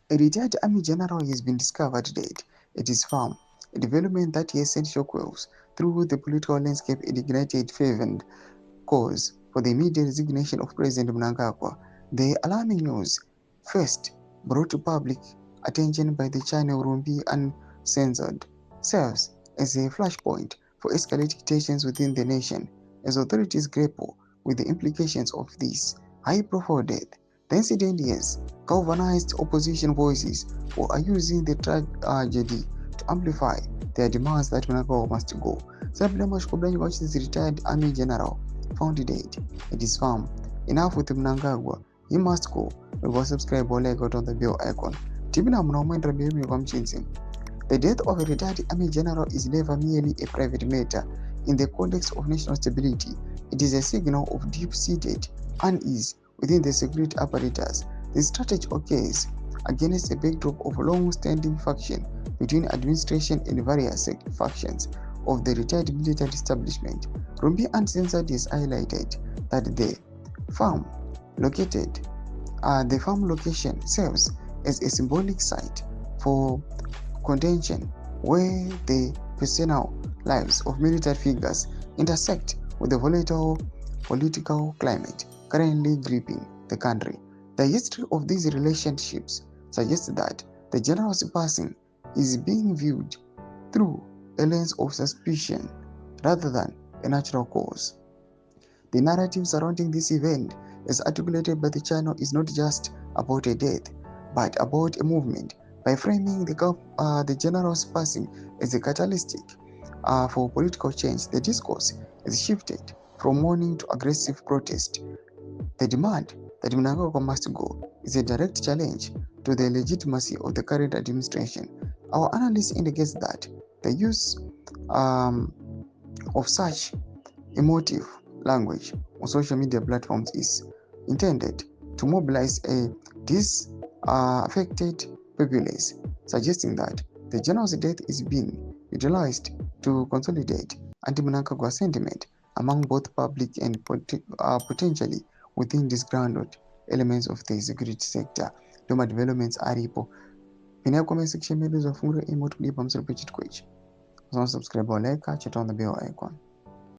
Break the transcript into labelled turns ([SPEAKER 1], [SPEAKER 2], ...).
[SPEAKER 1] A retired army general has been discovered dead at his farm, a development that has sent shockwaves through the political landscape and ignited fervent calls for the immediate resignation of President Mnangagwa. The alarming news, first brought to public attention by the channel Rumbi Uncensored, serves as a flashpoint for escalating tensions within the nation as authorities grapple with the implications of this high-profile death. The incident has galvanized opposition voices who are using the tragedy to amplify their demands that Mnangagwa must go. Sablamash Koblanyi is a retired army general found dead at his farm. Enough with Mnangagwa, he must go. We will subscribe or like on the bell icon. Tibina Mnaumendra Biumi Kwamchinzi. The death of a retired army general is never merely a private matter. In the context of national stability, it is a signal of deep-seated unease within the security apparatus. The strategy occurs against a backdrop of long-standing faction between administration and various factions of the retired military establishment. Rumbi Uncensored has highlighted that the farm location serves as a symbolic site for contention where the personal lives of military figures intersect with the volatile political climate currently gripping the country. The history of these relationships suggests that the general's passing is being viewed through a lens of suspicion rather than a natural cause. The narrative surrounding this event, as articulated by the channel, is not just about a death, but about a movement. By framing the general's passing as a catalyst for political change, the discourse has shifted from mourning to aggressive protest. The demand that Mnangagwa must go is a direct challenge to the legitimacy of the current administration. Our analysis indicates that the use of such emotive language on social media platforms is intended to mobilize a disaffected populace, suggesting that the general's death is being utilized to consolidate anti-Mnangagwa sentiment among both public and potentially within disgruntled elements of the security sector. Doma developments aripo. Pina comment section medu za fungu emote kulipa msuru pechit kwechi. Subscribe or like, catch it on the bell icon.